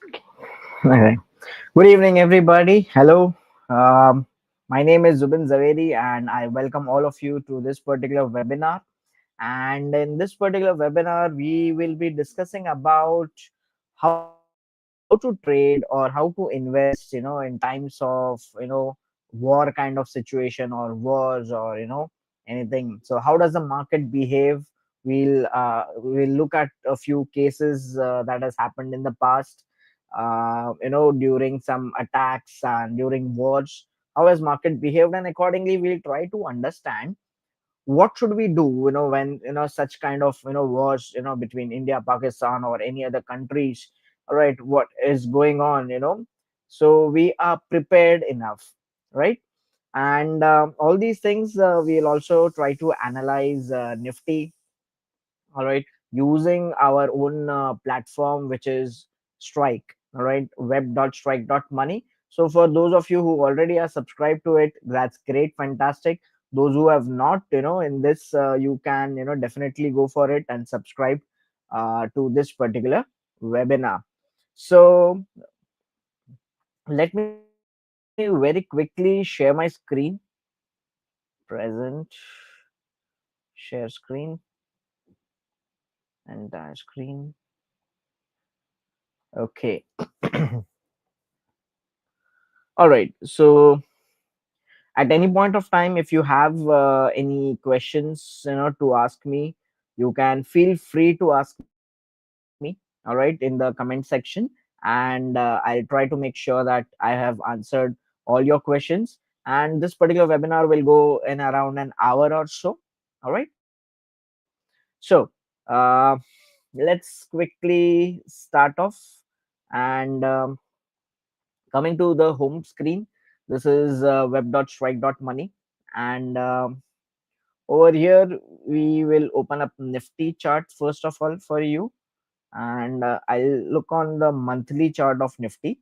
Okay. Good evening, everybody. Hello. Um, my name is Zubin Zaveri, and I welcome all of you to this particular webinar. And in this particular webinar, we will be discussing about how to trade or how to invest, in times of, war kind of situation or wars or, anything. So how does the market behave? We'll look at a few cases that has happened in the past, during some attacks and during wars. How has market behaved, and accordingly, we'll try to understand what should we do when such kind of wars between India, Pakistan, or any other countries. All right, what is going on, so we are prepared enough, right? And all these things, we'll also try to analyze Nifty, all right, using our own platform, which is Strike, all right, web.strike.money. So for those of you who already are subscribed to it, that's great, fantastic. Those who have not, in this, you can definitely go for it and subscribe to this particular webinar. So let me very quickly share my screen. Present, share screen, entire screen. Okay. All right, so at any point of time, if you have any questions to ask me, you can feel free to ask me, all right, in the comment section. And I'll try to make sure that I have answered all your questions. And this particular webinar will go in around an hour or so. All right, so uh, let's quickly start off. And coming to the home screen, this is web.strike.money. And over here, we will open up Nifty chart first of all for you. And I'll look on the monthly chart of Nifty.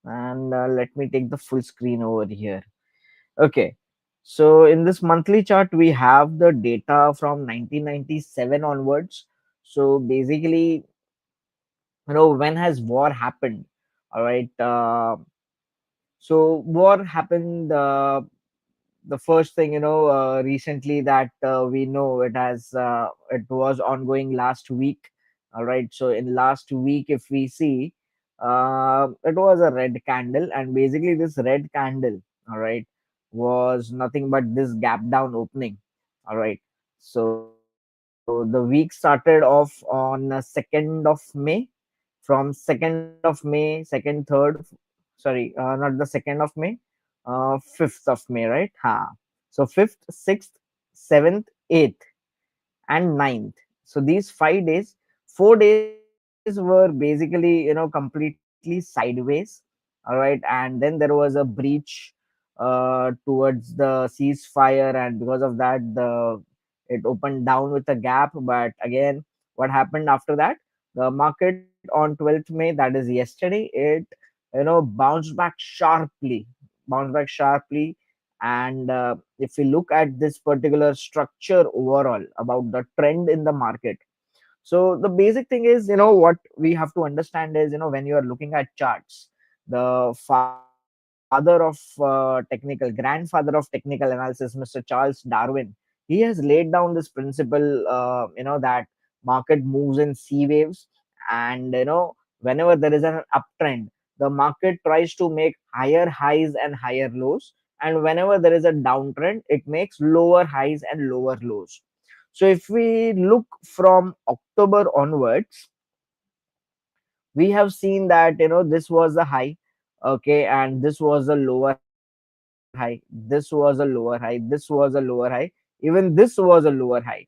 And let me take the full screen over here. Okay. So in this monthly chart, we have the data from 1997 onwards. So basically, when has war happened? All right. So war happened, the first thing, recently, that we know, it was ongoing last week. All right, so in last week, if we see, it was a red candle, and basically this red candle, all right, was nothing but this gap down opening. All right, so the week started off on 2nd of May. From 2nd of May, 2nd, 3rd, sorry, not the 2nd of May, 5th of May, right? So 5th, 6th, 7th, 8th, and 9th. So these 5 days, 4 days were basically, completely sideways. All right. And then there was a breach towards the ceasefire. And because of that, it opened down with a gap. But again, what happened after that? The market on 12th May, that is yesterday, it bounced back sharply, and if we look at this particular structure overall about the trend in the market, so the basic thing is, what we have to understand is, when you are looking at charts, the father of grandfather of technical analysis, Mr. Charles Darwin, he has laid down this principle, that market moves in C waves. And whenever there is an uptrend, the market tries to make higher highs and higher lows, and whenever there is a downtrend, it makes lower highs and lower lows. So if we look from October onwards, we have seen that this was the high, okay, and this was a lower high, this was a lower high, this was a lower high, even this was a lower high.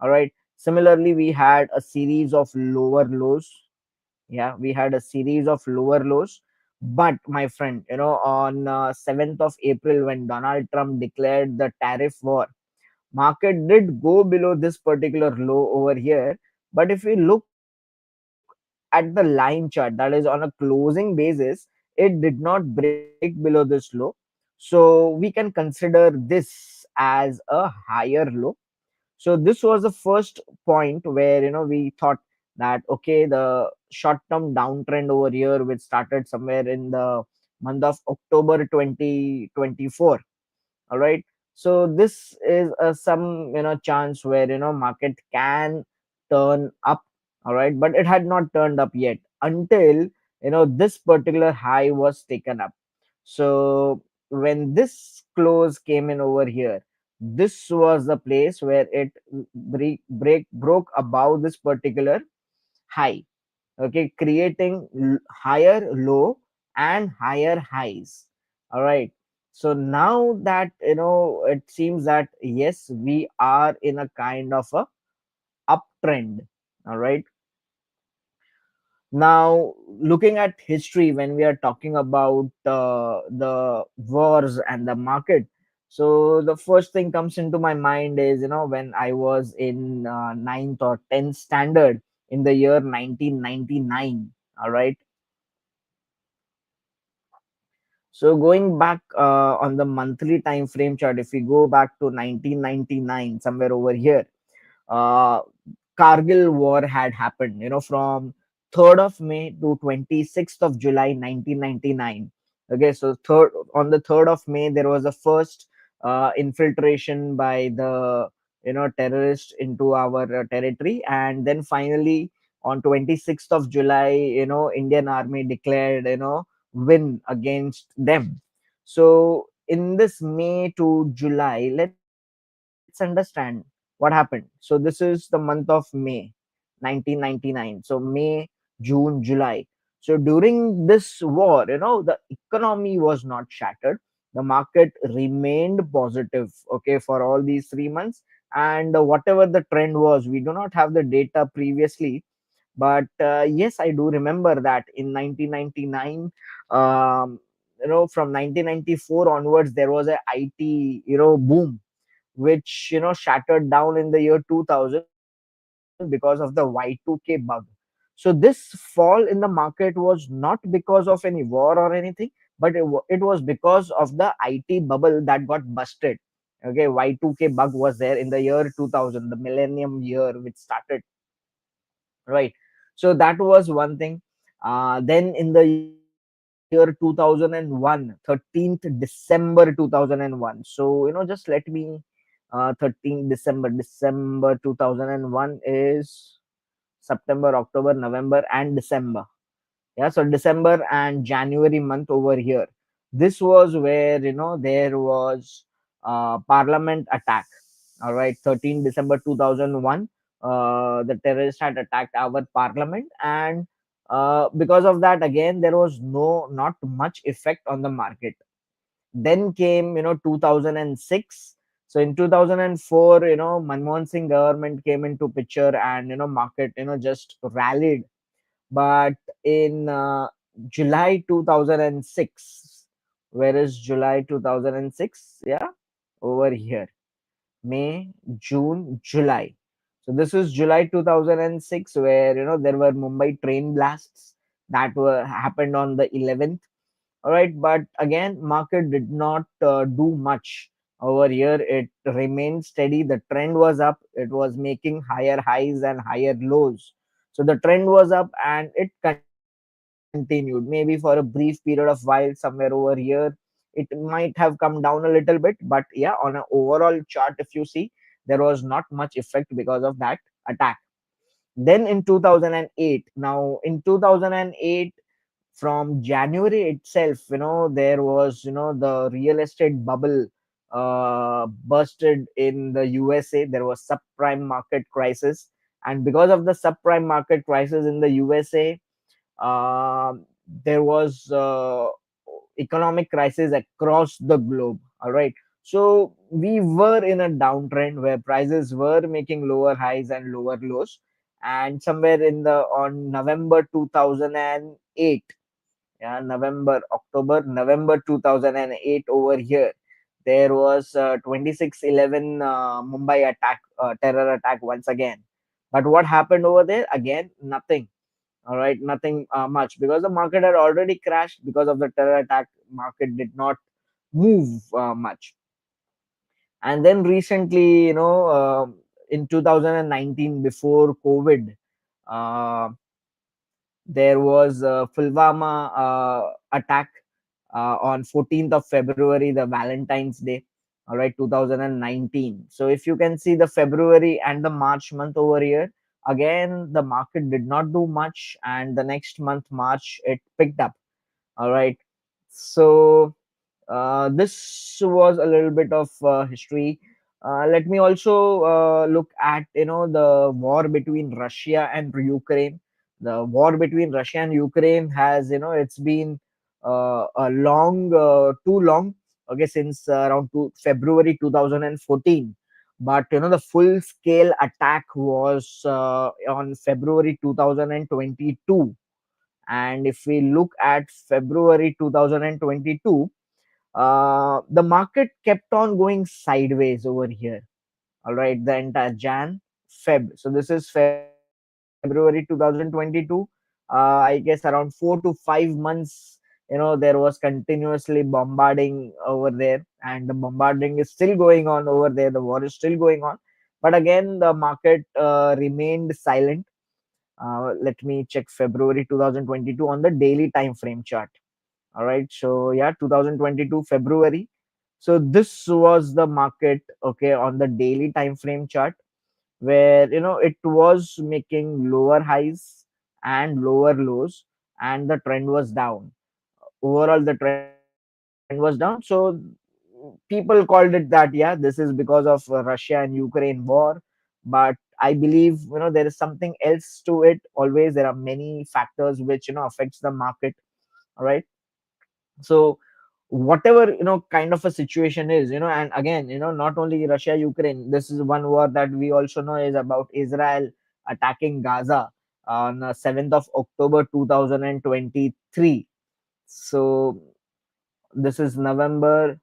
All right. Similarly, we had a series of lower lows. Yeah, we had a series of lower lows. But my friend, on 7th of April, when Donald Trump declared the tariff war, market did go below this particular low over here. But if we look at the line chart, that is on a closing basis, it did not break below this low. So we can consider this as a higher low. So this was the first point where we thought that okay, the short term downtrend over here, which started somewhere in the month of October 2024. All right, so this is some chance where market can turn up. All right, but it had not turned up yet until this particular high was taken up. So when this close came in over here, this was the place where it broke above this particular high. Okay, creating higher low and higher highs. All right, so now that it seems that yes, we are in a kind of a uptrend. All right, now looking at history, when we are talking about the wars and the market, so the first thing comes into my mind is when I was in ninth or 10th standard in the year 1999. All right, so going back on the monthly time frame chart, if we go back to 1999, somewhere over here, uh, Kargil war had happened, from 3rd of May to 26th of July 1999. Okay, so on the 3rd of May, there was a first infiltration by the terrorists into our territory, and then finally on 26th of July, Indian Army declared win against them. So in this May to July, let's understand what happened. So this is the month of May 1999. So May, June, July. So during this war, the economy was not shattered. The market remained positive, okay, for all these 3 months. And whatever the trend was, we do not have the data previously, but yes, I do remember that in 1999, um, from 1994 onwards, there was a IT, boom, which shattered down in the year 2000 because of the Y2K bug. So this fall in the market was not because of any war or anything, but it was because of the IT bubble that got busted. Okay, Y2K bug was there in the year 2000, the millennium year which started, right? So that was one thing. Then in the year 2001, 13th December 2001. So just let me 13th December 2001 is September, October, November, and December. Yeah, so December and January month over here, this was where there was parliament attack. All right, 13 December 2001, the terrorists had attacked our parliament, and because of that, again, there was not much effect on the market. Then came 2006. So in 2004, Manmohan Singh government came into picture, and market just rallied. But in July 2006, where is July 2006? Yeah, over here, May, June, July. So this is July 2006, where there were Mumbai train blasts that were happened on the 11th. All right, but again, market did not do much over here. It remained steady. The trend was up. It was making higher highs and higher lows. So the trend was up and it continued, maybe for a brief period of while somewhere over here. It might have come down a little bit, but yeah, on an overall chart, if you see, there was not much effect because of that attack. Then in 2008, now in 2008, from January itself, there was the real estate bubble bursted in the USA. There was subprime market crisis, and because of the subprime market crisis in the USA, there was economic crisis across the globe. All right, so we were in a downtrend where prices were making lower highs and lower lows, and somewhere in the on November 2008, yeah, November 2008 over here, there was 26/11 Mumbai attack, terror attack once again. But what happened over there? Again, nothing. All right, nothing much, because the market had already crashed because of the terror attack. Market did not move much. And then recently, in 2019, before COVID, Uh, there was a Fulwama attack on 14th of February, the Valentine's Day, all right, 2019. So if you can see the February and the March month over here, again the market did not do much, and the next month March it picked up. All right, so this was a little bit of history. Let me also look at the war between Russia and Ukraine. The war between Russia and Ukraine has it's been a long, too long. Okay, since around February 2014. But the full scale attack was on February 2022. And if we look at February 2022, the market kept on going sideways over here. All right, the entire Jan, Feb. So this is February 2022. I guess around 4 to 5 months. There was continuously bombarding over there, and the bombarding is still going on over there. The war is still going on, but again, the market remained silent. Let me check February 2022 on the daily time frame chart. All right, so yeah, 2022 February. So this was the market, okay, on the daily time frame chart, where it was making lower highs and lower lows, and the trend was down. Overall the trend was down. So people called it that, yeah, this is because of Russia and Ukraine war. But I believe there is something else to it. Always there are many factors which affects the market. All right, so whatever kind of a situation is, and again, not only Russia Ukraine, this is one war that we also know is about Israel attacking Gaza on 7th of October 2023. So this is November,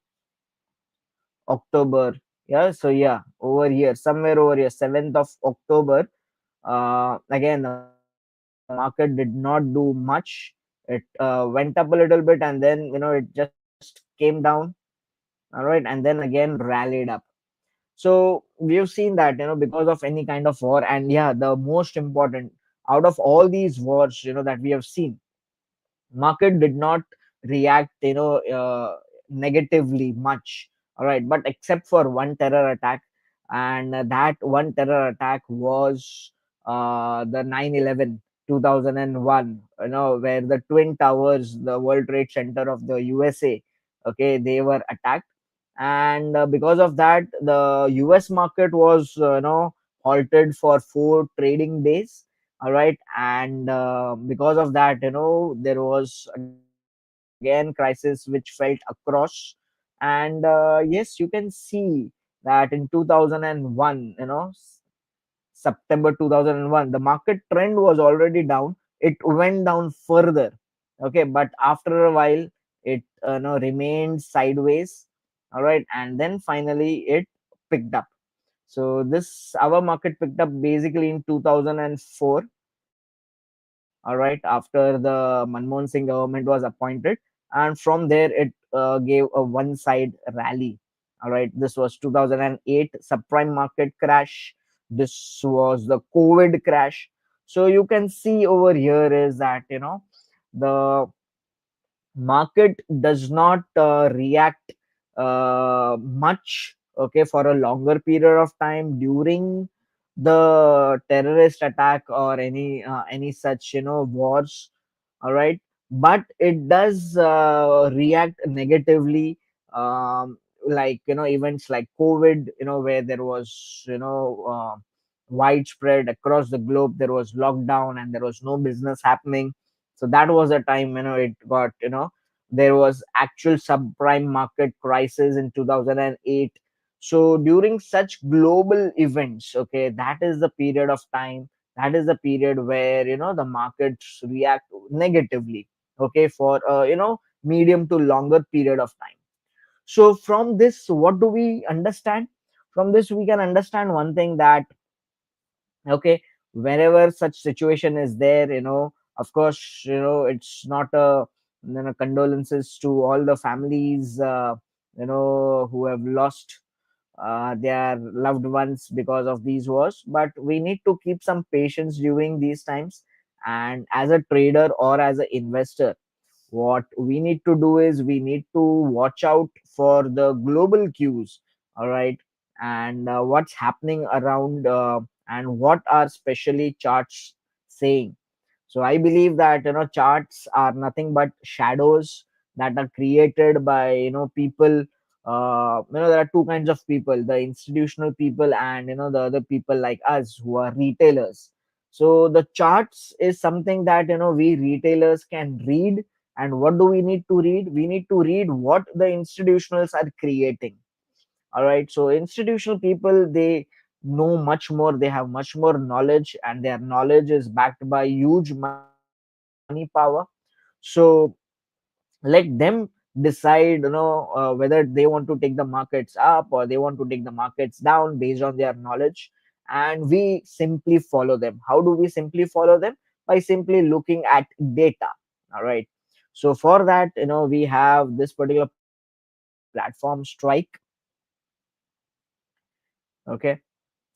October. Yeah, so yeah, over here, somewhere over here, 7th of October. Again, the market did not do much. It went up a little bit, and then it just came down. All right, and then again rallied up. So we've seen that because of any kind of war. And yeah, the most important, out of all these wars that we have seen, market did not react negatively much. All right, but except for one terror attack, and that one terror attack was the 9/11 2001, where the twin towers, the World Trade Center of the USA, okay, they were attacked. And because of that, the US market was halted for 4 trading days. All right, and because of that, there was again crisis which felt across. And yes, you can see that in 2001, September 2001, the market trend was already down. It went down further. Okay, but after a while, it remained sideways. All right, and then finally it picked up. So this our market picked up basically in 2004. All right, after the Manmohan Singh government was appointed, and from there it gave a one-side rally. All right, this was 2008 subprime market crash. This was the COVID crash. So you can see over here is that the market does not react much, okay, for a longer period of time during the terrorist attack or any such wars. All right, but it does react negatively, like events like COVID, where there was widespread across the globe, there was lockdown and there was no business happening. So that was a time it got there was actual subprime market crisis in 2008. So during such global events, okay, that is the period of time, that is the period where the markets react negatively, okay, for medium to longer period of time. So from this, what do we understand? From this we can understand one thing, that okay, whenever such situation is there, of course, it's not a condolences to all the families who have lost their loved ones because of these wars. But we need to keep some patience during these times. And as a trader or as an investor, what we need to do is we need to watch out for the global cues, all right, and what's happening around, and what are specially charts saying. So I believe that charts are nothing but shadows that are created by people. There are two kinds of people: the institutional people and the other people like us who are retailers. So the charts is something that we retailers can read. And what do we need to read? We need to read what the institutionals are creating. All right, so institutional people, they know much more, they have much more knowledge, and their knowledge is backed by huge money power. So let them decide whether they want to take the markets up or they want to take the markets down based on their knowledge. And we simply follow them. How do we simply follow them? By simply looking at data. All right, so for that, we have this particular platform, Strike. Okay,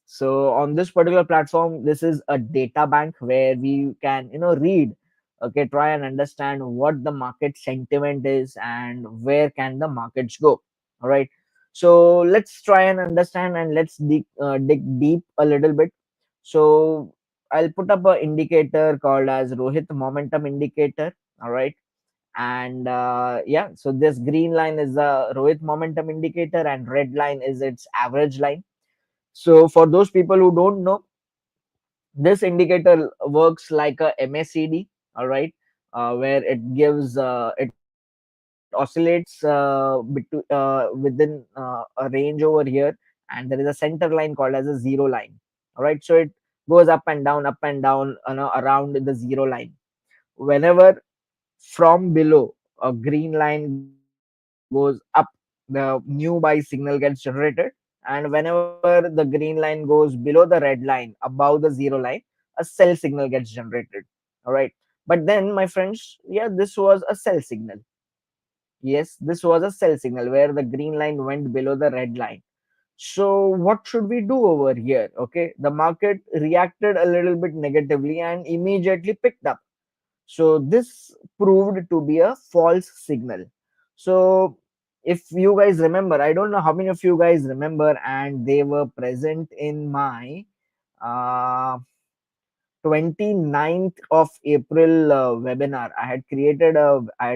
so on this particular platform, this is a data bank where we can read, okay, try and understand what the market sentiment is and where can the markets go. All right, so let's try and understand, and let's dig deep a little bit. So I'll put up a indicator called as Rohit momentum indicator. All right, and yeah, so this green line is the Rohit momentum indicator and red line is its average line. So for those people who don't know, this indicator works like a MACD, all right, where it oscillates within a range over here, and there is a center line called as a zero line. All right, so it goes up and down, around the zero line. Whenever from below a green line goes up, the new buy signal gets generated, and whenever the green line goes below the red line above the zero line, a sell signal gets generated. All right, but then my friends, yeah, this was a sell signal. Yes, this was a sell signal where the green line went below the red line. So what should we do over here? Okay, the market reacted a little bit negatively and immediately picked up. So this proved to be a false signal. So if you guys remember, I don't know how many of you guys remember, and they were present in my uh, 29th of April webinar. I had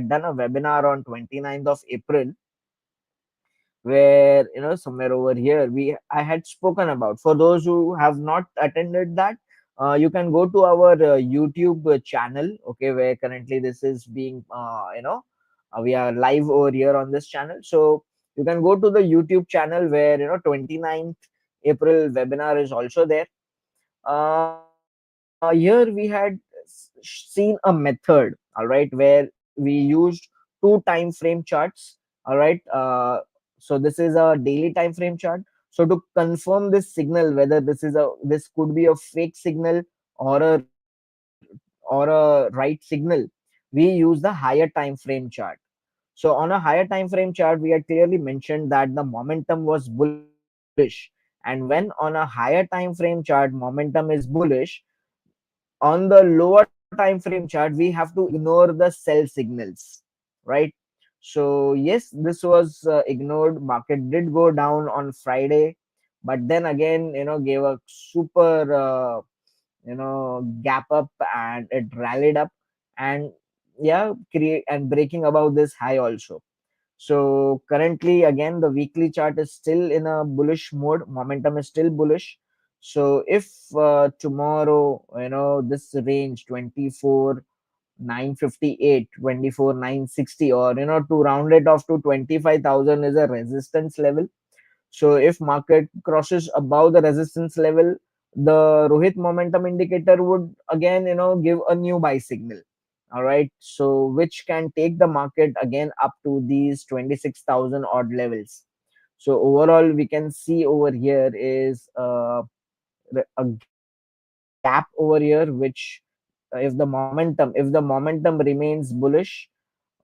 done a webinar on 29th of April, where somewhere over here we I had spoken about. For those who have not attended that, you can go to our YouTube channel, okay, where currently this is being we are live over here on this channel. So you can go to the YouTube channel where 29th April webinar is also there. Here we had seen a method, all right, where we used two time frame charts. All right, so this is a daily time frame chart. So to confirm this signal, whether this could be a fake signal or a right signal, we use the higher time frame chart. So on a higher time frame chart, we had clearly mentioned that the momentum was bullish. And when on a higher time frame chart momentum is bullish, on the lower time frame chart we have to ignore the sell signals, right? So yes, this was ignored. Market did go down on Friday, but then again gave a super gap up, and it rallied up, and yeah, create and breaking above this high also. So currently, again, the weekly chart is still in a bullish mode. Momentum is still bullish. So if tomorrow, this range 24 958, 24 960, or to round it off to 25,000 is a resistance level. So if market crosses above the resistance level, the Rohit momentum indicator would again, give a new buy signal. All right. So which can take the market again up to these 26,000 odd levels. So overall, we can see over here is a gap over here, which if the momentum remains bullish,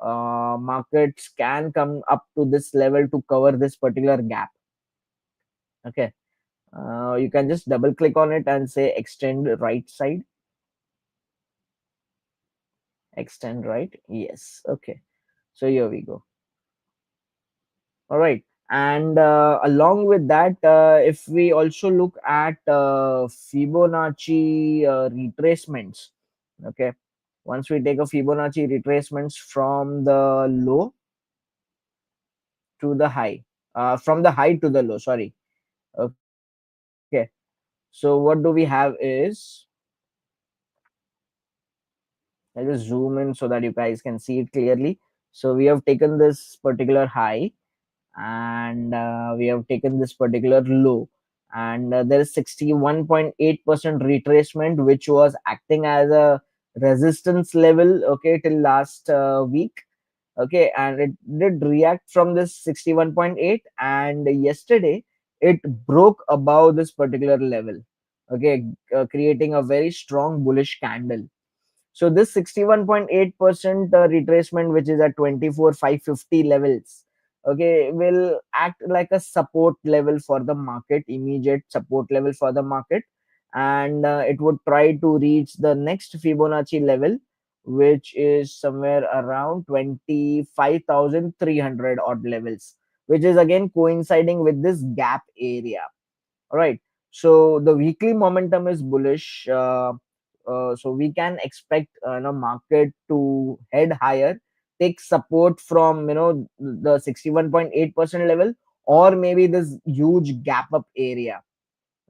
markets can come up to this level to cover this particular gap. Okay. You can just double click on it and say extend right side, extend right. Yes. Okay. So here we go. All right. And along with that, if we also look at Fibonacci retracements, okay, once we take a Fibonacci retracements from the low to the high, from the high to the low, sorry. Okay. So what do we have is, I'll just zoom in so that you guys can see it clearly. So we have taken this particular high, and we have taken this particular low, and there is 61.8% retracement, which was acting as a resistance level, okay, till last week. Okay, and it did react from this 61.8, and yesterday it broke above this particular level, okay, creating a very strong bullish candle. So this 61.8% retracement, which is at 24,550 levels, okay, will act like a support level for the market, immediate support level for the market, and it would try to reach the next Fibonacci level, which is somewhere around 25,300 odd levels, which is again coinciding with this gap area. All right. So the weekly momentum is bullish. So we can expect market to head higher, take support from the 61.8% level, or maybe this huge gap up area.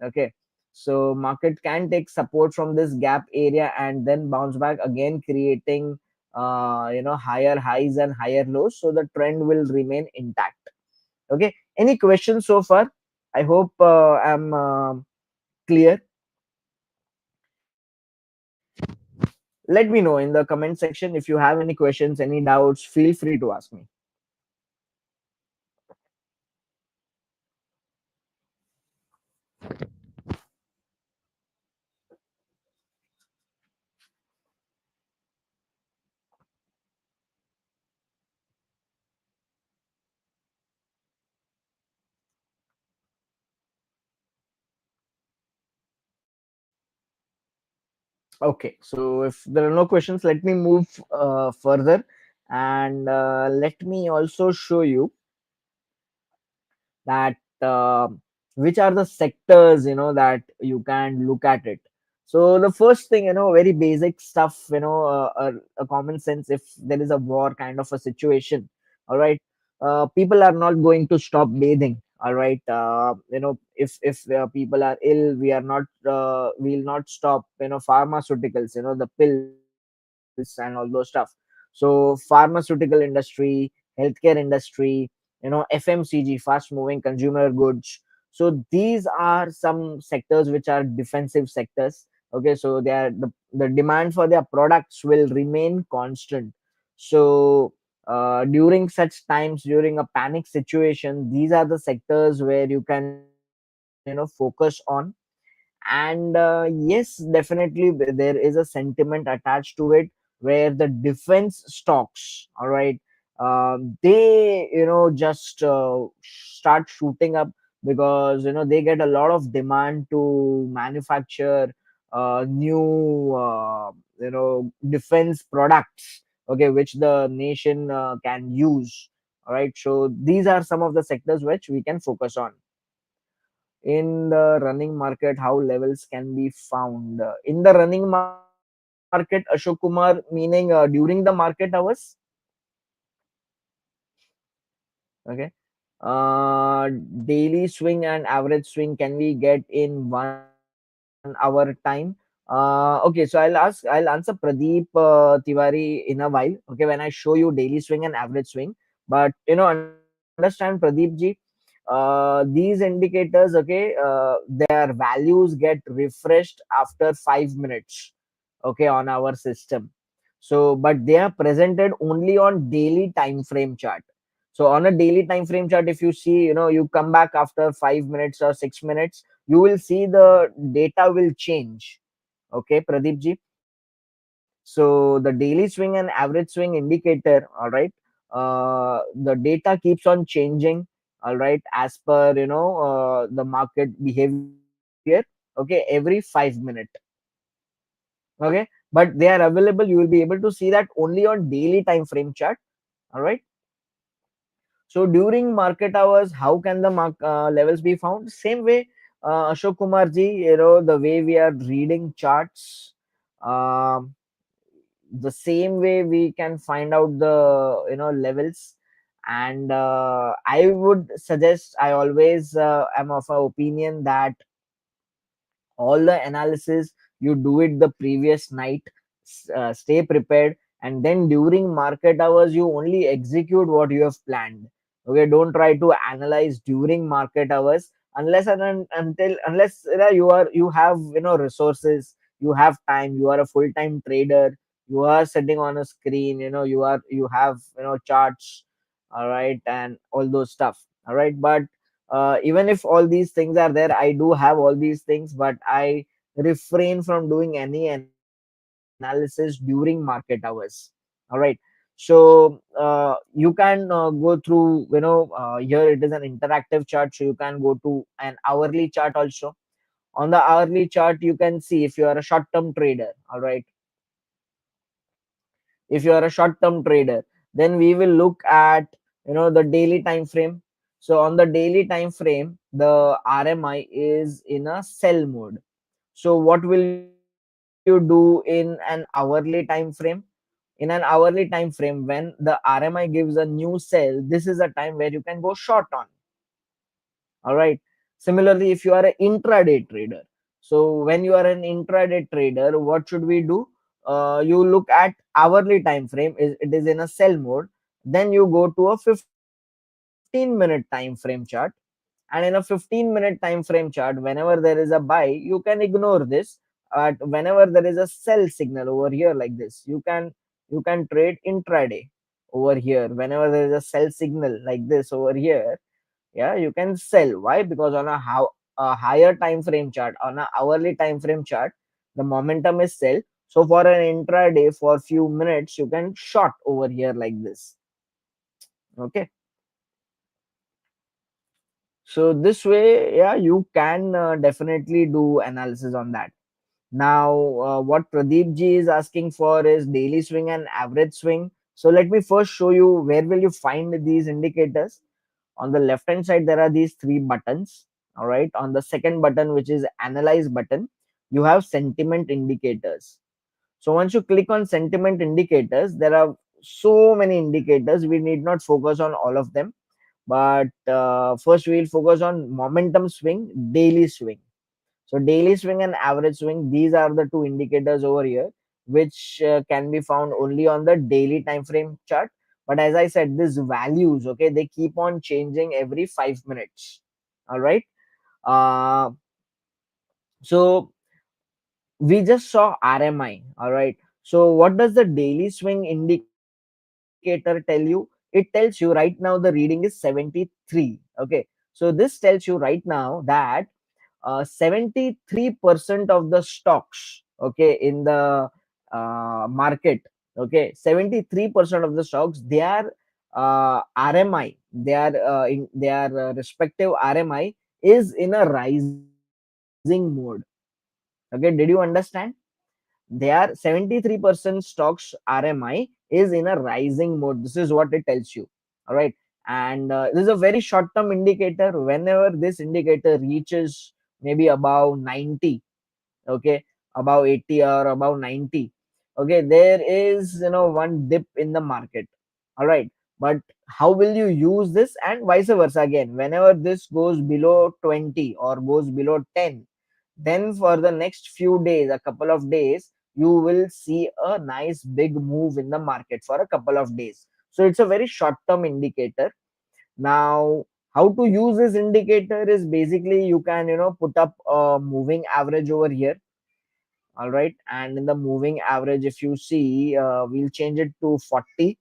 Okay. So market can take support from this gap area and then bounce back again, creating higher highs and higher lows. So the trend will remain intact. Okay. Any questions so far? I hope I'm clear. Let me know in the comment section if you have any questions, any doubts. Feel free to ask me. Okay, so if there are no questions, let me move further, and let me also show you that which are the sectors that you can look at it. So the first thing, very basic stuff, a common sense. If there is a war kind of a situation, all right, people are not going to stop bathing. All right, if people are ill, we'll not stop pharmaceuticals, the pills and all those stuff. So pharmaceutical industry, healthcare industry, FMCG, fast moving consumer goods. So these are some sectors which are defensive sectors. Okay, so they are the demand for their products will remain constant. So during such times, during a panic situation, these are the sectors where you can focus on. And yes, definitely there is a sentiment attached to it, where the defense stocks, all right, they just start shooting up, because they get a lot of demand to manufacture new defense products, okay, which the nation can use. All right, so these are some of the sectors which we can focus on. In the running market, how levels can be found? In the running market, Ashok Kumar, meaning during the market hours. Okay. Daily swing and average swing can we get in 1 hour time? Okay, so I'll answer Pradeep Tiwari in a while. Okay, when I show you daily swing and average swing. But understand, Pradeep ji, these indicators, okay, their values get refreshed after 5 minutes, okay, on our system. So, but they are presented only on daily time frame chart. So on a daily time frame chart, if you see, you come back after 5 minutes or 6 minutes, you will see the data will change. Okay, Pradeep ji. So the daily swing and average swing indicator, all right, the data keeps on changing. all right, as per the market behavior, okay, every 5 minutes, okay, but they are available. You will be able to see that only on daily time frame chart, all right. So during market hours, how can the levels be found? Same way, Ashok Kumar ji, the way we are reading charts, um, the same way we can find out the levels. And I would suggest, I always am of a opinion that all the analysis you do it the previous night, stay prepared, and then during market hours you only execute what you have planned. Okay, don't try to analyze during market hours unless and until unless you have resources, you have time, you are a full time trader, you are sitting on a screen, you have charts, all right, and all those stuff, all right. But even if all these things are there, I do have all these things, but I refrain from doing any analysis during market hours, all right. So you can go through, here it is an interactive chart, so you can go to an hourly chart also. On the hourly chart you can see, if you are a short term trader, all right, if you are a short term trader, then we will look at the daily time frame. So on the daily time frame, the RMI is in a sell mode. So what will you do in an hourly time frame? In an hourly time frame, when the RMI gives a new sell, this is a time where you can go short on, all right. Similarly, if you are an intraday trader, so when you are an intraday trader, what should we do? You look at hourly time frame, it is in a sell mode. Then you go to a 15-minute time frame chart, and in a 15-minute time frame chart, whenever there is a buy, you can ignore this. But whenever there is a sell signal over here like this, you can trade intraday over here. Whenever there is a sell signal like this over here, yeah, you can sell. Why? Because on a higher time frame chart, on a hourly time frame chart, the momentum is sell. So for an intraday, for few minutes, you can short over here like this. Okay, so this way, yeah, you can definitely do analysis on that. Now what Pradeep ji is asking for is daily swing and average swing. So let me first show you where will you find these indicators. On the left hand side, there are these three buttons, all right. On the second button, which is analyze button, you have sentiment indicators. So once you click on sentiment indicators, there are so many indicators, we need not focus on all of them. But first we will focus on momentum swing, daily swing. So daily swing and average swing, these are the two indicators over here, which can be found only on the daily time frame chart. But as I said, these values, okay, they keep on changing every 5 minutes. All right. Uh, so we just saw RMI. All right. So what does the daily swing indicator tell you? It tells you right now the reading is 73. Okay. So this tells you right now that 73% of the stocks, okay, in the market, okay, 73% of the stocks, they are RMI, their respective RMI is in a rising mode. Okay, did you understand? They are 73% stocks RMI is in a rising mode. This is what it tells you, all right. And this is a very short term indicator. Whenever this indicator reaches maybe above 90, okay, above 80 or above 90, okay, there is one dip in the market, all right. But how will you use this? And vice versa again, whenever this goes below 20 or goes below 10, then for the next few days, a couple of days, you will see a nice big move in the market for a couple of days. So it's a very short term indicator. Now how to use this indicator is basically you can put up a moving average over here, all right. And in the moving average, if you see, we'll change it to 40.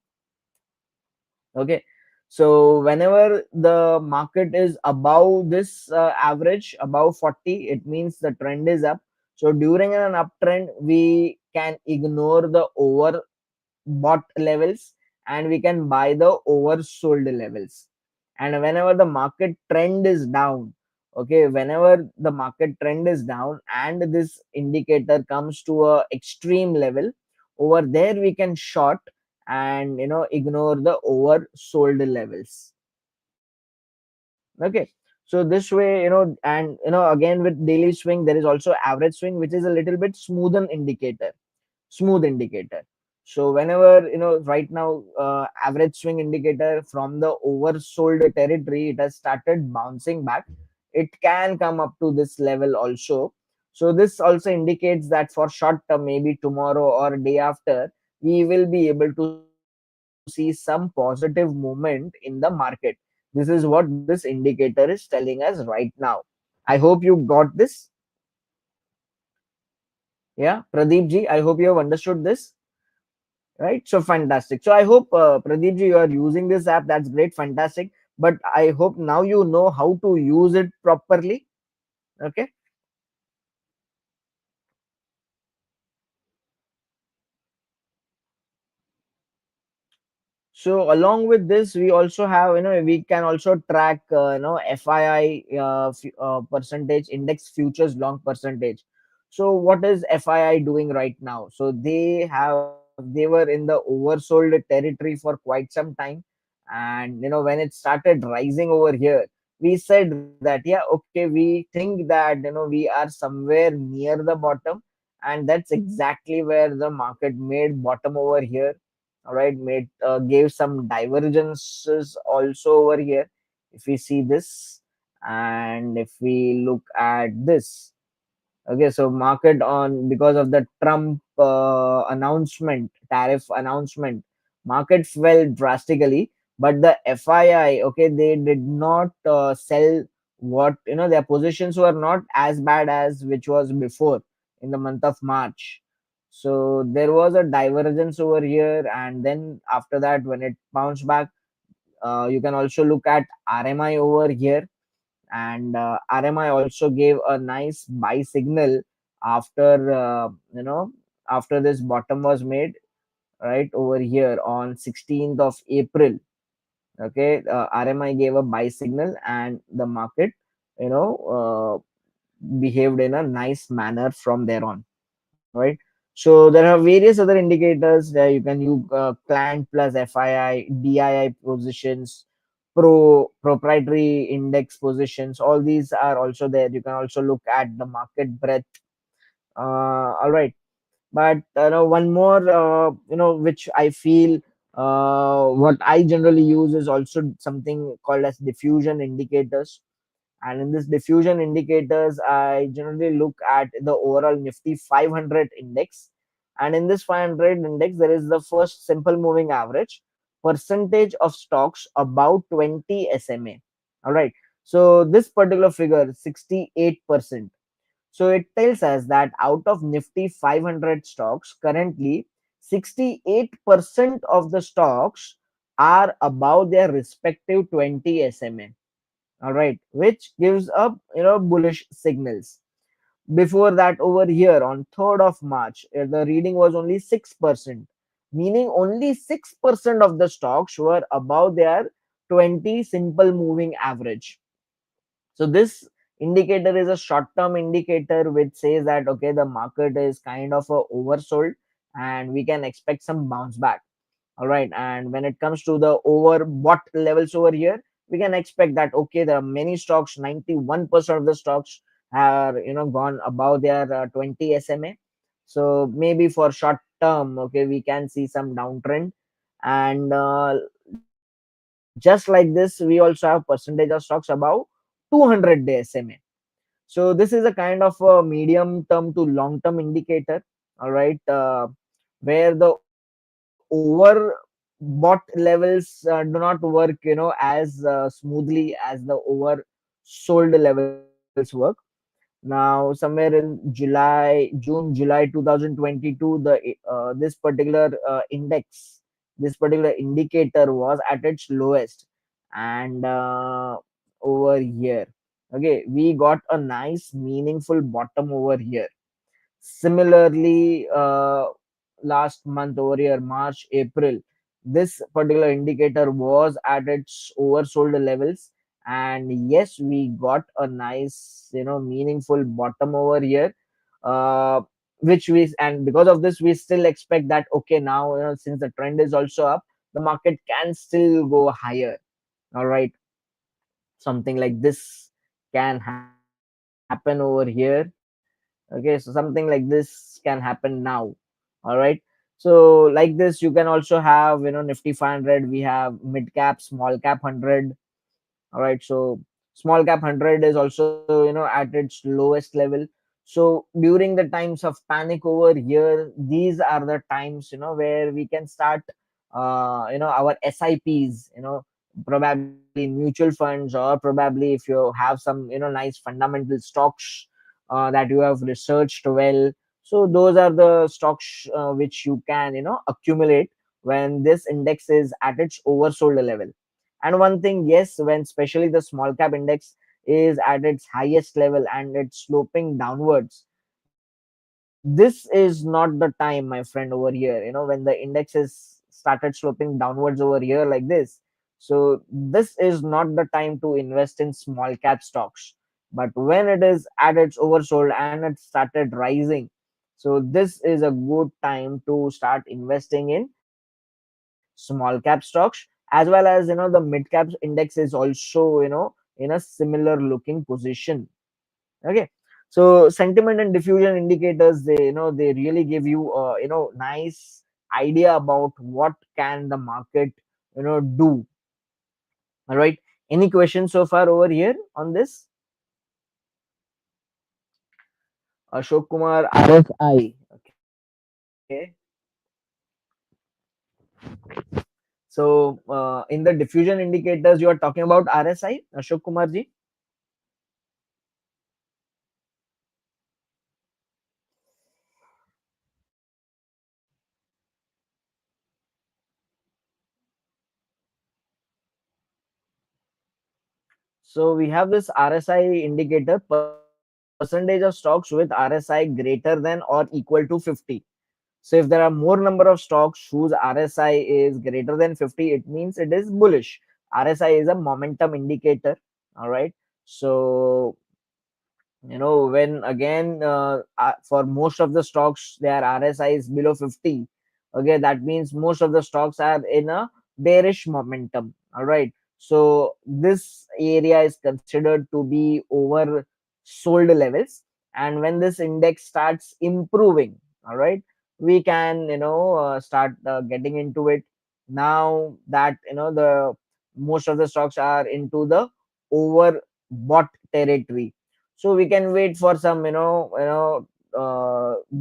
Okay, so whenever the market is above this average, above 40, it means the trend is up. So during an uptrend, we can ignore the overbought levels and we can buy the oversold levels. And whenever the market trend is down, okay, whenever the market trend is down and this indicator comes to a extreme level, over there we can short and ignore the oversold levels. Okay, so this way, and again with daily swing there is also average swing, which is a little bit smooth indicator. So whenever right now, average swing indicator from the oversold territory, it has started bouncing back, it can come up to this level also. So this also indicates that for short term, maybe tomorrow or day after, we will be able to see some positive movement in the market. This is what this indicator is telling us right now. I hope you got this. Yeah, Pradeep ji, I hope you have understood this. Right, so fantastic. So I hope, Pradeep ji, you are using this app. That's great, fantastic. But I hope now you know how to use it properly. Okay. So along with this, we also have, we can also track, FII, percentage, index futures long percentage. So what is FII doing right now? So they were in the oversold territory for quite some time, and when it started rising over here, we said that, yeah, okay, we think that we are somewhere near the bottom, and that's exactly where the market made bottom over here. All right, made gave some divergences also over here. If we see this, and if we look at this, okay, so market on, because of the Trump announcement, tariff announcement, market fell drastically. But the FII, okay, they did not sell what, their positions were not as bad as which was before in the month of March. So there was a divergence over here, and then after that, when it bounced back, you can also look at RMI over here, and RMI also gave a nice buy signal after after this bottom was made, right over here on 16th of April. Okay, RMI gave a buy signal, and the market you know behaved in a nice manner from there on, right? So there are various other indicators that you can use, client plus FII, DII positions, proprietary index positions. All these are also there. You can also look at the market breadth. All right, but one more, which I feel, what I generally use is also something called as diffusion indicators. And in this diffusion indicators, I generally look at the overall Nifty 500 index. And in this 500 index, there is the first simple moving average, percentage of stocks about 20 SMA. All right. So this particular figure, 68%. So it tells us that out of Nifty 500 stocks, currently 68% of the stocks are above their respective 20 SMA. All right, which gives up bullish signals. Before that, over here on 3rd of March, the reading was only 6%, meaning only 6% of the stocks were above their 20 simple moving average. So this indicator is a short term indicator which says that, okay, the market is kind of oversold, and we can expect some bounce back. All right, and when it comes to the overbought levels over here, we can expect that, okay, there are many stocks, 91% of the stocks are gone above their 20 SMA. So maybe for short term, okay, we can see some downtrend. And just like this, we also have percentage of stocks above 200 day SMA. So this is a kind of a medium term to long term indicator. All right, where the overbought levels do not work as smoothly as the oversold levels work. Now somewhere in June July 2022, this particular index, this particular indicator was at its lowest. And over here, okay, we got a nice meaningful bottom over here. Similarly, last month over here, March, April, this particular indicator was at its oversold levels, and yes, we got a nice, meaningful bottom over here, uh, which we, and because of this we still expect that okay, now, since the trend is also up, the market can still go higher. All right, something like this can happen over here. Okay, so something like this can happen now. All right, so like this you can also have, nifty 500, we have mid cap, small cap 100. All right, so small cap 100 is also, at its lowest level. So during the times of panic over here, these are the times, where we can start, our SIPs, probably mutual funds, or probably if you have some, nice fundamental stocks that you have researched well. So those are the stocks which you can, accumulate when this index is at its oversold level. And one thing, yes, when especially the small cap index is at its highest level and it's sloping downwards, this is not the time, my friend, over here. When the index is started sloping downwards over here like this. So this is not the time to invest in small cap stocks. But when it is at its oversold and it started rising, so this is a good time to start investing in small cap stocks, as well as, the mid cap index is also, in a similar looking position. Okay, so sentiment and diffusion indicators, they really give you a, nice idea about what can the market, do. All right, any questions so far over here on this? Ashok Kumar, RSI. Okay, so in the diffusion indicators you are talking about RSI, Ashok Kumar ji. So we have this RSI indicator, percentage of stocks with RSI greater than or equal to 50. So if there are more number of stocks whose RSI is greater than 50, it means it is bullish. RSI is a momentum indicator. All right. So when again, for most of the stocks their RSI is below 50, okay, that means most of the stocks are in a bearish momentum. All right, so this area is considered to be over sold levels, and when this index starts improving, all right, we can, start getting into it. Now that, the most of the stocks are into the overbought territory, so we can wait for some,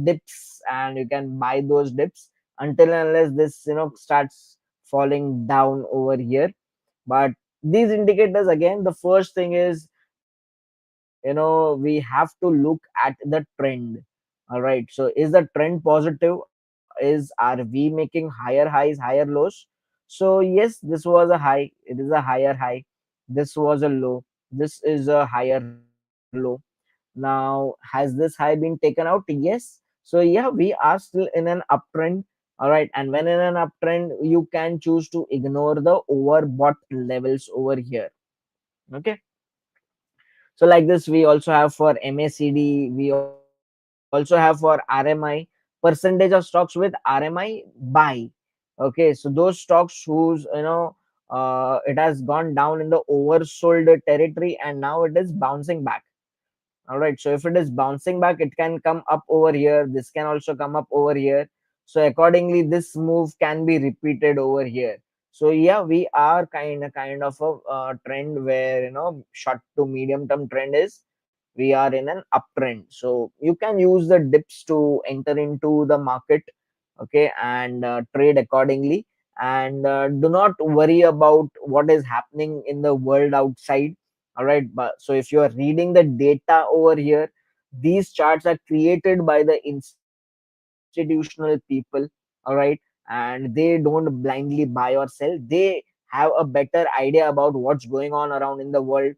dips, and you can buy those dips until and unless this, starts falling down over here. But these indicators, again, the first thing is, we have to look at the trend. All right, so is the trend positive? Are we making higher highs, higher lows? So yes, this was a high, it is a higher high, this was a low, this is a higher low. Now, has this high been taken out? Yes. So yeah, we are still in an uptrend. All right. And when in an uptrend, you can choose to ignore the overbought levels over here. Okay. So like this, we also have for MACD, we also have for RMI, percentage of stocks with RMI buy. Okay. So those stocks whose, it has gone down in the oversold territory and now it is bouncing back. All right, so if it is bouncing back, it can come up over here, this can also come up over here. So accordingly this move can be repeated over here. So yeah, we are kind of a trend where, short to medium term trend is, we are in an uptrend, so you can use the dips to enter into the market. Okay, and trade accordingly, and do not worry about what is happening in the world outside. All right, but so if you are reading the data over here, these charts are created by the institutional people. All right, and they don't blindly buy or sell, they have a better idea about what's going on around in the world,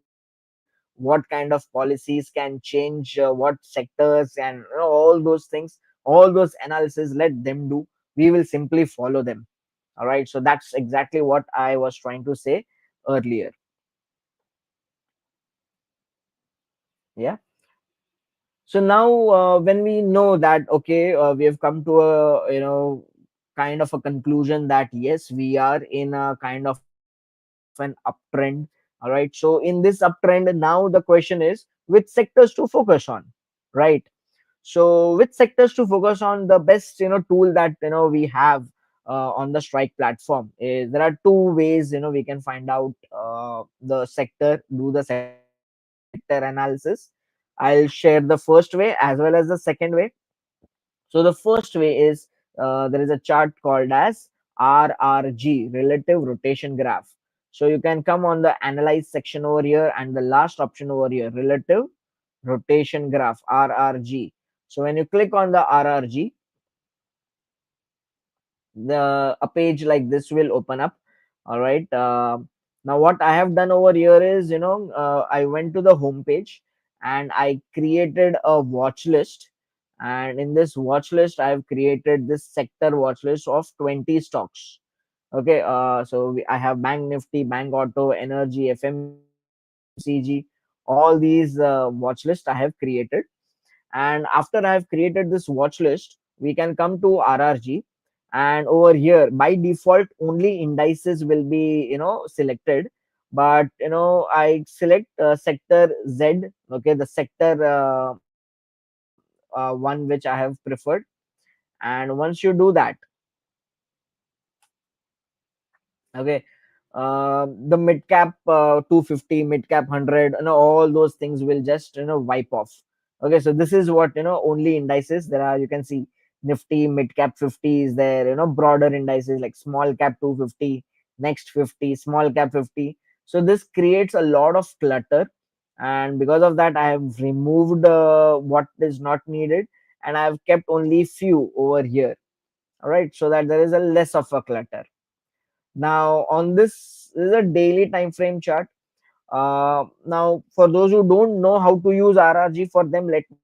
what kind of policies can change, what sectors, and all those things, all those analysis, let them do, we will simply follow them. All right, so that's exactly what I was trying to say earlier. Yeah. So now, when we know that, okay, we have come to a, kind of a conclusion that yes, we are in a kind of an uptrend. All right. So in this uptrend, now the question is which sectors to focus on, right? So which sectors to focus on? The best, tool that we have on the Strike platform is, there are two ways we can find out the sector, do the sector analysis. I'll share the first way as well as the second way. So the first way is, there is a chart called as RRG, relative rotation graph. So you can come on the analyze section over here, and the last option over here, relative rotation graph, RRG. So when you click on the RRG, the a page like this will open up. All right. Now what I have done over here is, I went to the home page and I created a watch list. And in this watch list, I have created this sector watch list of 20 stocks. Okay. So I have Bank Nifty, Bank Auto, Energy, FMCG, all these watch list I have created. And after I have created this watch list, we can come to RRG. And over here, by default, only indices will be selected. But I select sector Z, okay, the sector one which I have preferred. And once you do that, okay, the mid cap 250, mid cap 100, all those things will just wipe off. Okay, so this is what only indices there are. You can see Nifty mid cap 50 is there, broader indices like small cap 250, next 50, small cap 50. So this creates a lot of clutter, and because of that, I have removed what is not needed, and I have kept only few over here. All right, so that there is a less of a clutter. Now on this is a daily time frame chart. Now for those who don't know how to use RRG, for them let me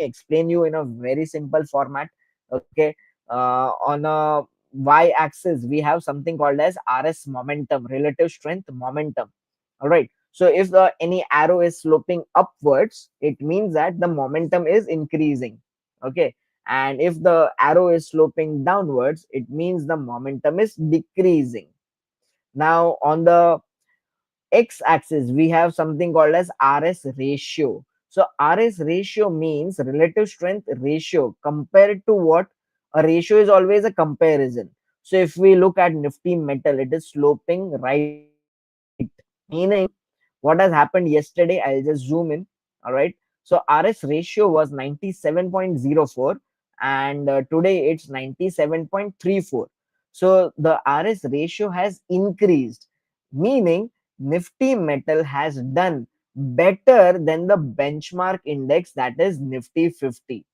explain you in a very simple format. Okay. On a y axis we have something called as RS momentum, relative strength momentum. All right. So if the any arrow is sloping upwards, it means that the momentum is increasing. Okay. And if the arrow is sloping downwards, it means the momentum is decreasing. Now on the x axis we have something called as RS ratio. So RS ratio means relative strength ratio compared to what? A ratio is always a comparison. So if we look at Nifty metal, it is sloping right, meaning what has happened yesterday, I'll just zoom in. All right. So RS ratio was 97.04, and today it's 97.34. So the RS ratio has increased, meaning Nifty metal has done better than the benchmark index, that is Nifty 50.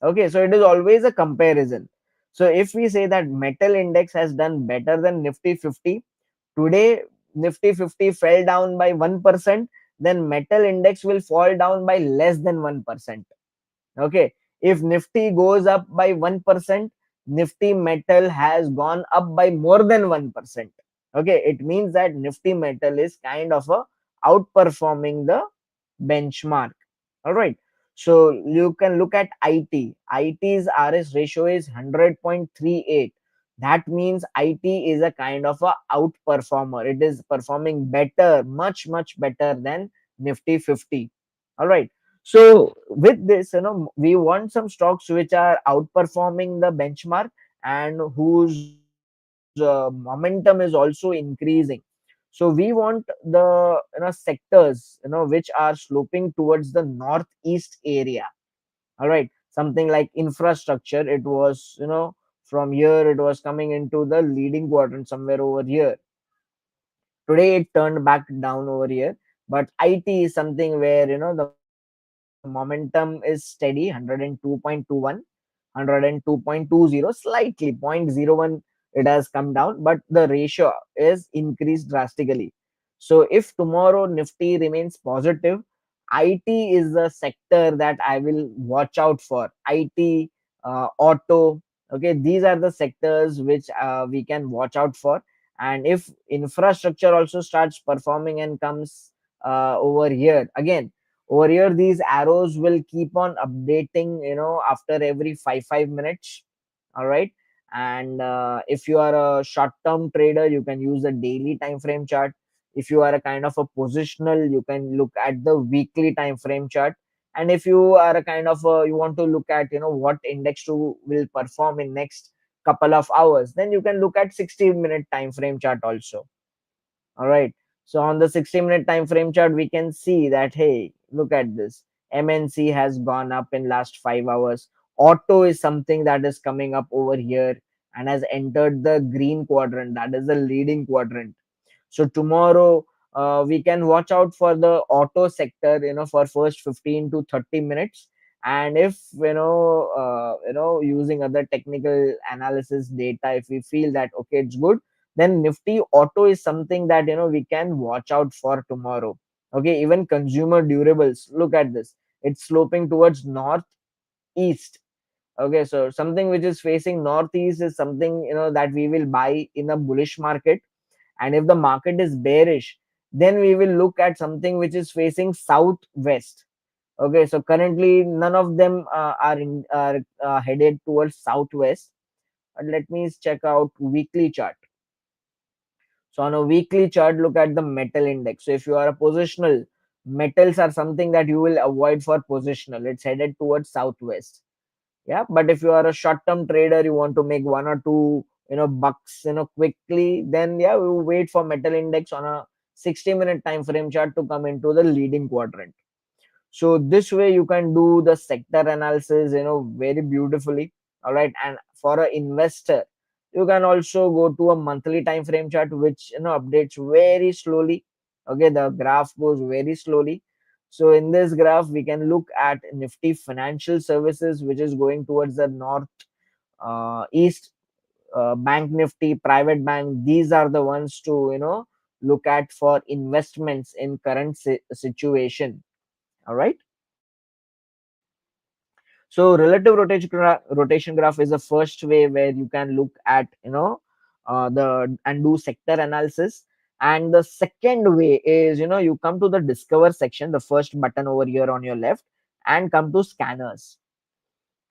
Okay, so it is always a comparison. So if we say that metal index has done better than Nifty 50, today Nifty 50 fell down by 1%, then metal index will fall down by less than 1%. Okay, if Nifty goes up by 1%, Nifty metal has gone up by more than 1%. Okay, it means that Nifty metal is kind of a outperforming the benchmark. All right. So you can look at IT. IT's RS ratio is 100.38. That means IT is a kind of a outperformer. It is performing better, much, much better than Nifty 50. All right. So with this, we want some stocks which are outperforming the benchmark and whose momentum is also increasing. So we want the sectors which are sloping towards the northeast area. All right, something like infrastructure. It was from here it was coming into the leading quadrant somewhere over here. Today it turned back down over here, but IT is something where the momentum is steady, 102.21, 102.20, slightly 0.01 it has come down, but the ratio is increased drastically. So if tomorrow Nifty remains positive, IT is the sector that I will watch out for. IT, auto, Okay, these are the sectors which we can watch out for. And if infrastructure also starts performing and comes over here again, over here these arrows will keep on updating, after every 5 minutes. All right. And if you are a short term trader, you can use a daily time frame chart. If you are a kind of a positional, you can look at the weekly time frame chart. And if you are a kind of you want to look at, what index to will perform in next couple of hours, then you can look at 60-minute time frame chart also. All right. So on the 60-minute time frame chart, we can see that, hey, look at this. MNC has gone up in last 5 hours. Auto is something that is coming up over here and has entered the green quadrant. That is the leading quadrant. So tomorrow, we can watch out for the auto sector, for first 15 to 30 minutes. And if using other technical analysis data, if we feel that okay, it's good, then Nifty auto is something that we can watch out for tomorrow. Okay, even consumer durables. Look at this; it's sloping towards northeast. Okay, so something which is facing northeast is something that we will buy in a bullish market. And if the market is bearish, then we will look at something which is facing southwest. Okay, so currently none of them are headed towards southwest. But let me check out weekly chart. So on a weekly chart, look at the metal index. So if you are a positional, metals are something that you will avoid for positional. It's headed towards southwest. Yeah, but if you are a short term trader, you want to make one or two bucks quickly, then yeah, we will wait for metal index on a 60-minute time frame chart to come into the leading quadrant. So this way you can do the sector analysis very beautifully. All right. And for an investor, you can also go to a monthly time frame chart which updates very slowly. Okay, the graph goes very slowly. So in this graph we can look at Nifty Financial Services, which is going towards the north east. Bank Nifty, private bank, these are the ones to look at for investments in current situation. All right. So relative rotation graph is the first way where you can look at the and do sector analysis. And the second way is you come to the discover section, the first button over here on your left, and come to scanners.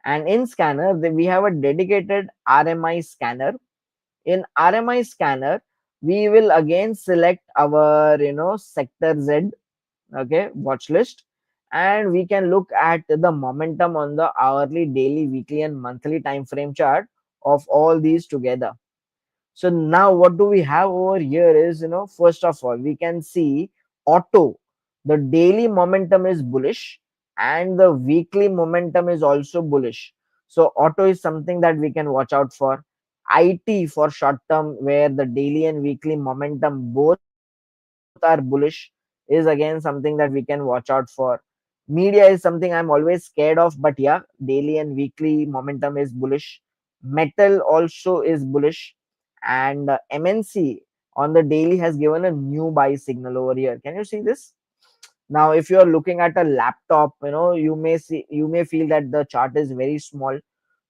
And in scanner, we have a dedicated RMI scanner. In RMI scanner, we will again select our sector Z, okay, watch list, and we can look at the momentum on the hourly, daily, weekly and monthly time frame chart of all these together. So now what do we have over here is first of all we can see auto, the daily momentum is bullish and the weekly momentum is also bullish. So auto is something that we can watch out for. IT for short term, where the daily and weekly momentum both are bullish, is again something that we can watch out for. Media is something I'm always scared of, but yeah, daily and weekly momentum is bullish. Metal also is bullish. And MNC on the daily has given a new buy signal over here. Can you see this? Now if you are looking at a laptop, you may feel that the chart is very small.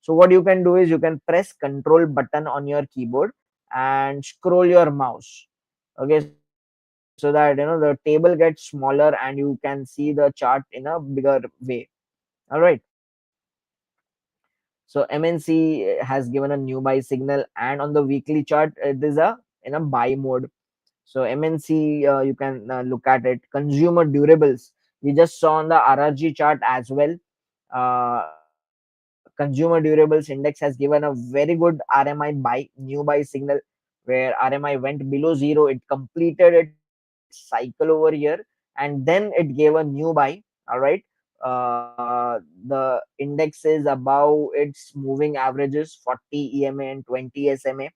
So what you can do is you can press control button on your keyboard and scroll your mouse. Okay, so that the table gets smaller and you can see the chart in a bigger way. All right. So MNC has given a new buy signal, and on the weekly chart it is a in a buy mode. So MNC, you can look at it. Consumer durables, we just saw on the RRG chart as well. Consumer durables index has given a very good RMI new buy signal, where RMI went below zero. It completed its cycle over here, and then it gave a new buy. All right. The index is above its moving averages 40 EMA and 20 SMA.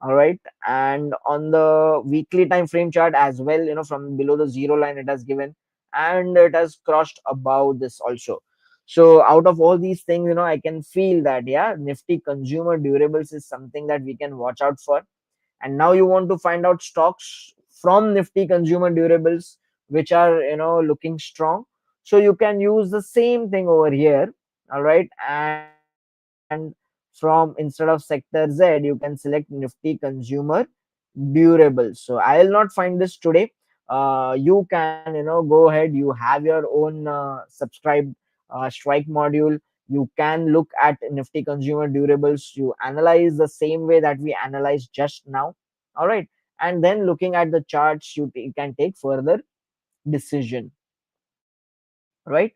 All right. And on the weekly time frame chart as well, from below the zero line it has given, and it has crossed above this also. So out of all these things, I can feel that yeah, Nifty consumer durables is something that we can watch out for. And now you want to find out stocks from Nifty consumer durables which are looking strong. So you can use the same thing over here. All right. And for from instead of sector Z, you can select Nifty Consumer Durables. So I'll not find this today. You can, go ahead. You have your own subscribe strike module. You can look at Nifty Consumer Durables. You analyze the same way that we analyzed just now. All right. And then looking at the charts, you can take further decision, right?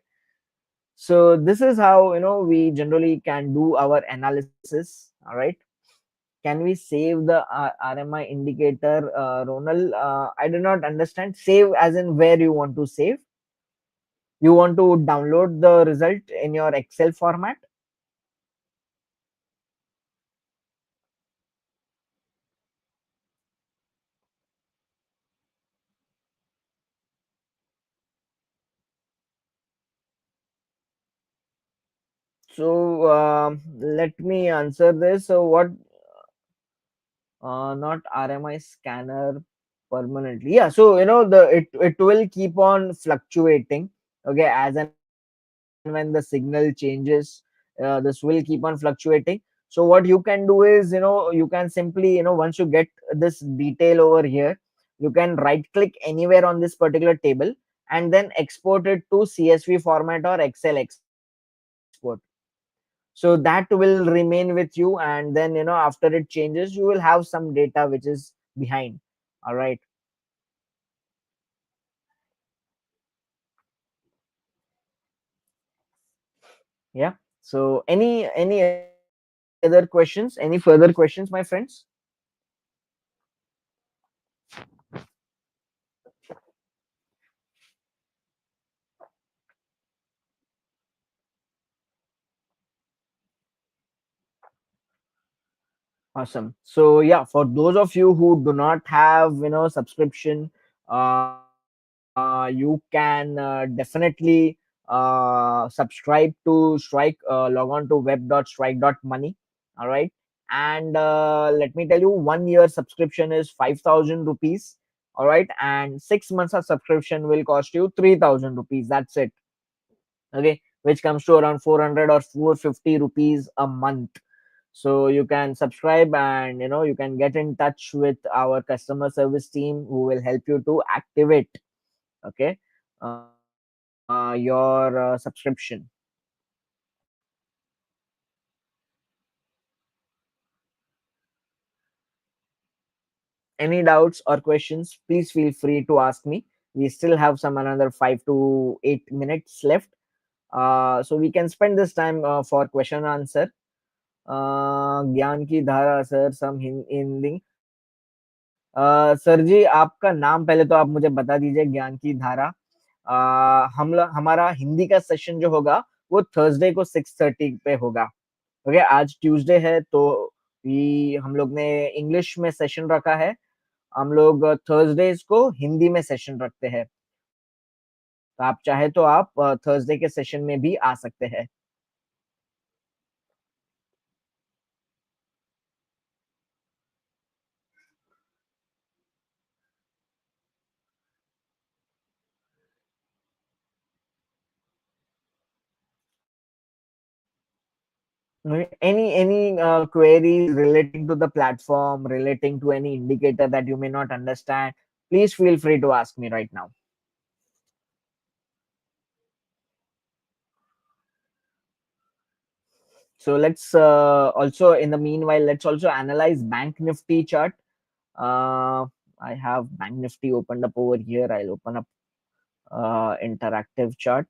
So this is how, we generally can do our analysis. All right. Can we save the RMI indicator, Ronald? I do not understand. Save as in where you want to save? You want to download the result in your Excel format? So let me answer this. So what? Not RMI scanner permanently. Yeah. So it will keep on fluctuating. Okay, as and when the signal changes, this will keep on fluctuating. So what you can do is, you can simply, once you get this detail over here, you can right click anywhere on this particular table and then export it to CSV format or Excel export. So that will remain with you, and then, after it changes, you will have some data which is behind. All right. Yeah. So any other questions? Any further questions, my friends? Awesome. So yeah, for those of you who do not have, subscription, you can definitely subscribe to Strike. Log on to web.strike.money. All right. And let me tell you, 1 year subscription is 5,000 rupees. All right. And 6 months of subscription will cost you 3,000 rupees. That's it. Okay. Which comes to around 400 or 450 rupees a month. So you can subscribe, and you can get in touch with our customer service team who will help you to activate, okay, your subscription. Any doubts or questions, please feel free to ask me. We still have some another 5 to 8 minutes left, so we can spend this time for question and answer. ज्ञान की धारा sir, सम Hindi. Sir जी, आपका नाम पहले तो आप मुझे बता दीजिए, ज्ञान की धारा। हमारा हिंदी का सेशन जो होगा वो थर्सडे को 6:30 पे होगा। ओके, आज ट्यूसडे है, तो हम लोग ने इंग्लिश में सेशन रखा है। हम लोग थर्सडेज को हिंदी में सेशन रखते हैं। तो आप चाहे तो आप थर्सडे के सेशन में भी आ सकते हैं। Any queries relating to the platform, relating to any indicator that you may not understand, please feel free to ask me right now. So let's also, in the meanwhile, let's also analyze Bank Nifty chart. Uh, I have Bank Nifty opened up over here. I'll open up interactive chart.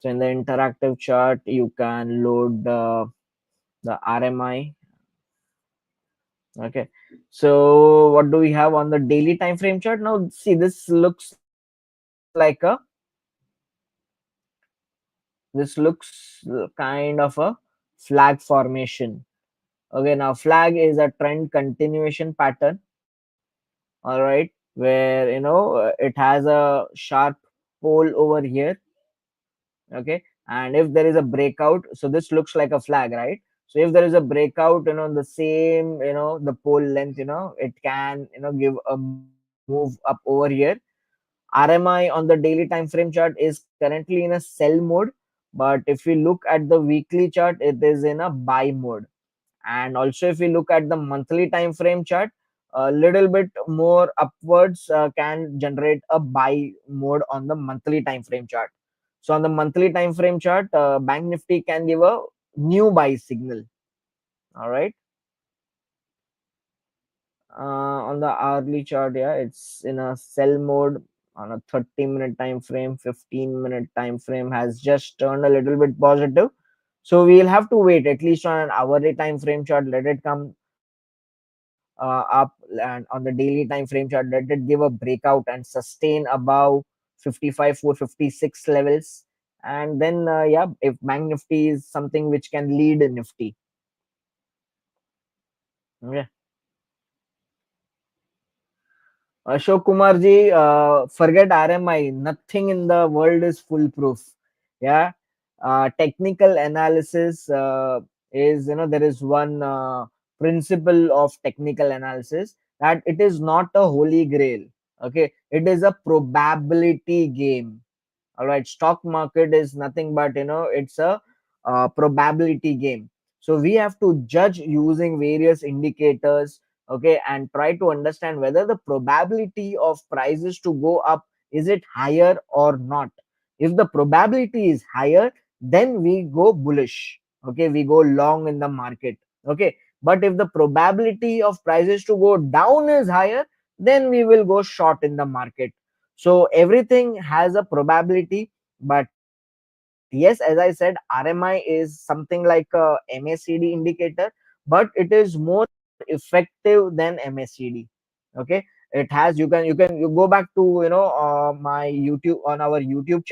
So in the interactive chart, you can load the RMI. Okay. So what do we have on the daily time frame chart? Now, see, this looks like kind of a flag formation. Okay, now flag is a trend continuation pattern. All right, where it has a sharp pole over here. Okay, and if there is a breakout, so this looks like a flag, right? So if there is a breakout, the same, the pole length, it can, give a move up over here. RMI on the daily time frame chart is currently in a sell mode, But if we look at the weekly chart, it is in a buy mode. And also if we look at the monthly time frame chart, a little bit more upwards can generate a buy mode on the monthly time frame chart. So on the monthly time frame chart, bank nifty can give a new buy signal. All right. On the hourly chart, yeah, it's in a sell mode. On a 30-minute time frame, 15-minute time frame has just turned a little bit positive. So we'll have to wait at least on an hourly time frame chart. Let it come up, and on the daily time frame chart, let it give a breakout and sustain above 55 456 levels. And then yeah, if bank nifty is something which can lead nifty. Okay. Ashok Kumar ji, forget RMI. Nothing in the world is foolproof. Yeah, technical analysis is, there is one principle of technical analysis, that it is not a holy grail. Okay, it is a probability game. All right, stock market is nothing but, it's a probability game. So we have to judge using various indicators, okay, and try to understand whether the probability of prices to go up, is it higher or not. If the probability is higher, then we go bullish, okay, we go long in the market. Okay, but if the probability of prices to go down is higher, then we will go short in the market. So everything has a probability. But yes, as I said, RMI is something like a MACD indicator, but it is more effective than MACD. Okay, it has, you go back to, my YouTube, on our YouTube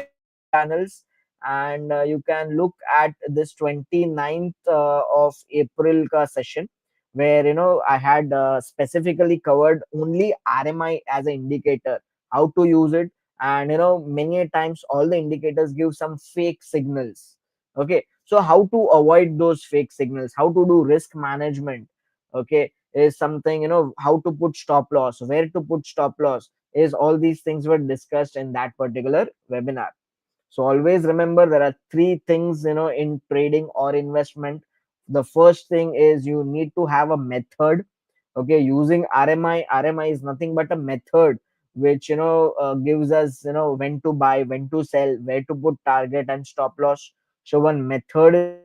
channels, and you can look at this 29th of April ka session, where, I had specifically covered only RMI as an indicator, how to use it. And many times all the indicators give some fake signals. Okay, so how to avoid those fake signals, how to do risk management, okay, is something, how to put stop loss, where to put stop loss, is all these things were discussed in that particular webinar. So always remember, there are three things, in trading or investment. The first thing is you need to have a method. Okay, using RMI is nothing but a method which, gives us, when to buy, when to sell, where to put target and stop loss. So one method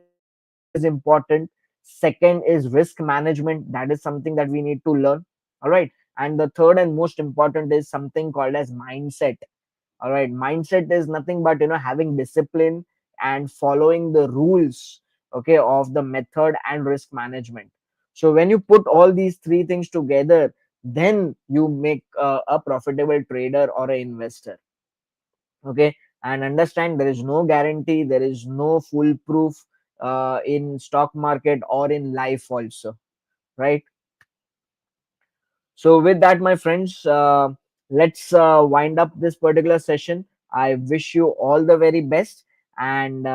is important. Second is risk management. That is something that we need to learn. All right. And the third and most important is something called as mindset. All right, mindset is nothing but, having discipline and following the rules, okay, of the method and risk management. So when you put all these three things together, then you make a profitable trader or an investor. Okay, and understand, there is no guarantee, there is no foolproof in stock market or in life also, right? So, with that, my friends, let's wind up this particular session. I wish you all the very best, and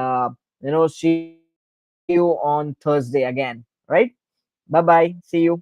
see you on Thursday again. Right? Bye bye. See you.